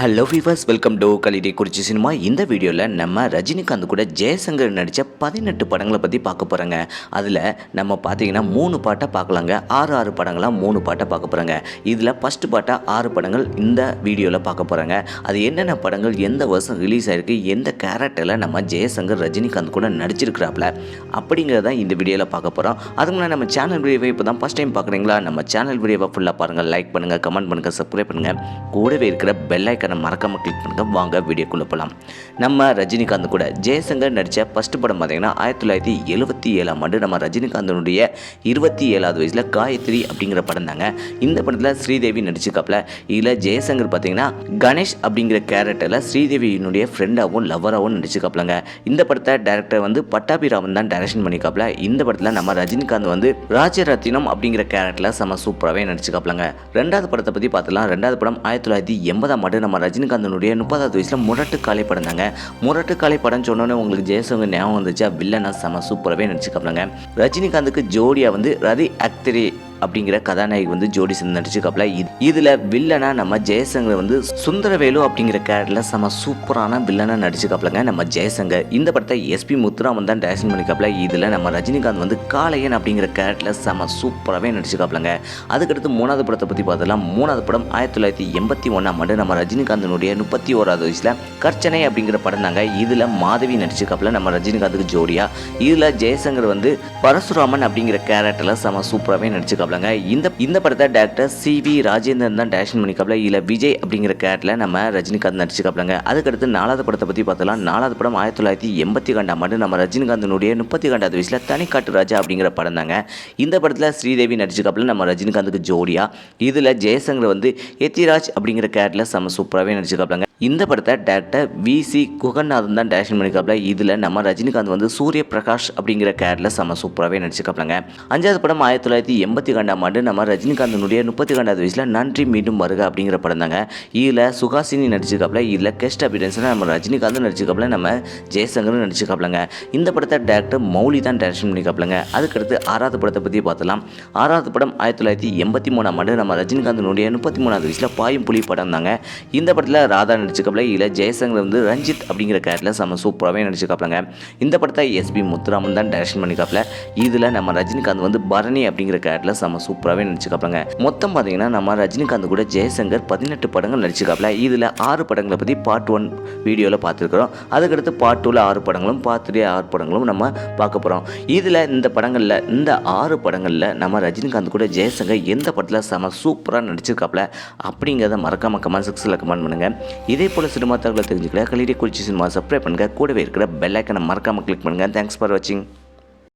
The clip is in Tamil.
Hello viewers, welcome to Kallidaikurichi cinema. இந்த வீடியோவில் நம்ம ரஜினிகாந்த் கூட ஜெயசங்கர் நடித்த 18 படங்களை பற்றி பார்க்க போகிறோங்க. அதில் நம்ம பார்த்தீங்கன்னா 3 பாட்டை பார்க்கலாங்க. 6 படங்களாக 3 பாட்டை பார்க்க போகிறோங்க. இதில் ஃபஸ்ட்டு பாட்டாக 6 படங்கள் இந்த வீடியோவில் பார்க்க போகிறோங்க. அது என்னென்ன படங்கள், எந்த வருஷம் ரிலீஸ் ஆகிருக்கு, எந்த கேரக்டரில் நம்ம ஜெயசங்கர் ரஜினிகாந்த் கூட நடிச்சிருக்கிறாப்புல அப்படிங்கிறத இந்த வீடியோவில் பார்க்க போகிறோம். அதுக்கு முன்னாடி நம்ம சேனல் வீடியோவை இப்போ தான் ஃபஸ்ட் டைம் பார்க்குறீங்களா, நம்ம சேனல் வீடியோவை ஃபுல்லாக பாருங்கள், லைக் பண்ணுங்கள், கமெண்ட் பண்ணுங்கள், சப்ஸ்கிரைப் பண்ணுங்கள், கூடவே இருக்கிற பெல் ஐக்கனை மறக்காம கிளிக் பண்ணுங்க. வாங்க வீடியோக்குள்ள போகலாம். நம்ம ரஜினிகாந்த் கூட ஜெயசங்கர் நடித்த ஃபர்ஸ்ட் படம் பார்த்தீங்கன்னா 1977ஆம் ஆண்டு நம்ம ரஜினிகாந்தனுடைய 27வது வயசில் காயத்ரி அப்படிங்கிற படம் தாங்க. இந்த படத்தில் ஸ்ரீதேவி நடிச்சிருக்காப்புல. இதில் ஜெயசங்கர் பார்த்தீங்கன்னா கணேஷ் அப்படிங்கிற கேரக்டரில் ஸ்ரீதேவியினுடைய ஃப்ரெண்டாகவும் லவராகவும் நடிச்சிருக்காப்புலங்க. இந்த படத்தை டைரக்டர் வந்து பட்டாபிராமன் தான் டைரக்ஷன் பண்ணிக்காப்புல. இந்த படத்தில் நம்ம ரஜினிகாந்த் வந்து ராஜரத்தினம் அப்படிங்கிற கேரக்டரில் செம சூப்பராகவே நடிச்சிருக்காப்புலங்க. ரெண்டாவது படத்தை பற்றி பார்த்துலாம். ரெண்டாவது படம் 1980ஆம் ஆண்டு நம்ம ரஜினிகாந்தனுடைய 30வது வயசில் முரட்டு காலை படம் தாங்க. முரட்டு காலை படம் சொன்னோன்னே உங்களுக்கு ஜெயசங்கர் ஞாபகம் வந்துச்சா? வில்லனா செம சூப்பராகவே நடிச்சிருக்காப்புலங்க. ரஜினிகாந்துக்கு ஜோடியா வந்து ரதி அக்திரி அப்படிங்கிற கதாநாயகி வந்து ஜோடி சேர்ந்து நடிச்சிருக்காப்புல. இதில் வில்லனா நம்ம ஜெயசங்கர் வந்து சுந்தரவேலு அப்படிங்கிற கேரக்டரில் செம சூப்பரான வில்லனா நடிச்சிருக்காப்புலங்க நம்ம ஜெயசங்கர். இந்த படத்தை எஸ்பி முத்துராமன் தான் டைரக்ஷன் பண்ணிக்காப்புல. இதில் நம்ம ரஜினிகாந்த் வந்து காளையன் அப்படிங்கிற கேரக்டரில் செம சூப்பராகவே நடிச்சிருக்காப்புலங்க. அதுக்கடுத்து 3வது படத்தை பற்றி பார்த்தலாம். 3வது படம் 1981ஆம் ஆண்டு நம்ம ரஜினிகாந்தனுடைய 31வது வயசில் கர்ச்சனை அப்படிங்கிற படம் தாங்க. இதில் மாதவி நடிச்சிருக்காப்புல நம்ம ரஜினிகாந்துக்கு ஜோடியா. இதில் ஜெயசங்கர் வந்து பரசுராமன் அப்படிங்கிற கேரக்டரில் செம சூப்பராகவே நடிச்சிருக்காப்புல. இந்த படத்தை டைரக்டர் சி.வி. ராஜேந்திரன் தான் டைரக்ஷன் பண்ணிக்காப்புல. இதில் விஜய் அப்படிங்கிற கேரக்டரில் நம்ம ரஜினிகாந்த் நடிச்சிருக்காப்புலங்க. அதுக்கடுத்து 4வது படத்தை பற்றி பார்த்தலாம். 4வது படம் 1982ஆம் ஆண்டு நம்ம ரஜினிகாந்தனுடைய 32வது வயசில் தனிக்காட்டு ராஜா அப்படிங்கிற படம் தாங்க. இந்த படத்தில் ஸ்ரீதேவி நடிச்சிருக்காப்புல நம்ம ரஜினிகாந்துக்கு ஜோடியா. இதில் ஜெயசங்கர் வந்து எத்திராஜ் அப்படிங்கிற கேரக்டரில் செம சூப்பராகவே நடிச்சிருக்காப்புலங்க. இந்த படத்தை டைரக்டர் வி.சி. குகநாதன் தான் டைரக்ஷன் பண்ணிக்காப்புல. இதில் நம்ம ரஜினிகாந்த் வந்து சூரிய பிரகாஷ் அப்படிங்கிற கேரக்டரில் செம சூப்பராகவே நடிச்சிருக்காப்புலங்க. 5வது படம் 1982ஆம் ஆண்டு நம்ம ரஜினிகாந்தனுடைய 32வது வயசில் நன்றி மீண்டும் வருக அப்படிங்கிற படம் தாங்க. இதில் சுகாசினி நடிச்சிருக்காப்புல. இதில் கெஸ்ட் அப்பியரன்ஸில் நம்ம ரஜினிகாந்தும் நடிச்சிருக்காப்புல, நம்ம ஜெயசங்கரும் நடிச்சிருக்காப்புலங்க. இந்த படத்தை டைரக்டர் மௌலி தான் டைரக்ஷன் பண்ணிக்காப்புலங்க. அதுக்கடுத்து 6வது படத்தை பற்றி பார்த்தலாம். 6வது படம் 1983ஆம் ஆண்டு நம்ம ரஜினிகாந்தனுடைய 33வது வயசில் பாயும் புலி படம் தாங்க. இந்த படத்தில் ராதா நடிச்சிருக்காப்புல. இதில் ஜெயசங்கர் வந்து ரஞ்சித் அப்படிங்கிற கேரக்டரில் செம சூப்பராகவே நடிச்சிருக்காப்புலங்க. இந்த படத்தை எஸ்பி முத்துராமன் தான் டைரக்ஷன் பண்ணிக்காப்புல. இதில் நம்ம ரஜினிகாந்த் வந்து பரணி அப்படிங்கிற கேரக்டரில் செம சூப்பராகவே நடிச்சிருக்காப்புலங்க. மொத்தம் பார்த்தீங்கன்னா நம்ம ரஜினிகாந்த் கூட ஜெயசங்கர் 18 படங்கள் நடிச்சிருக்காப்புல. இதில் 6 படங்களை பற்றி பார்ட் 1 வீடியோவில் பார்த்துருக்குறோம். அதுக்கடுத்து பார்ட் 2ல் 6 படங்களும், பார்ட் 3 6 படங்களும் நம்ம பார்க்க போகிறோம். இதில் இந்த 6 படங்களில் நம்ம ரஜினிகாந்த் கூட ஜெயசங்கர் எந்த படத்தில் செம சூப்பராக நடிச்சிருக்காப்புல அப்படிங்கிறத மறக்காம கமெண்ட் செக்ஷனில் கமெண்ட் பண்ணுங்கள். இதே போல் சினிமா தகவலை தெரிஞ்சுக்கல கலிடே குறிச்சி சினிமா சப்ஸ்கிரைப் பண்ணுங்கள். கூடவே இருக்கிற பெல் ஐக்கனை மறக்காமல் கிளிக் பண்ணுங்கள். தேங்க்ஸ் ஃபார் வாட்சிங்.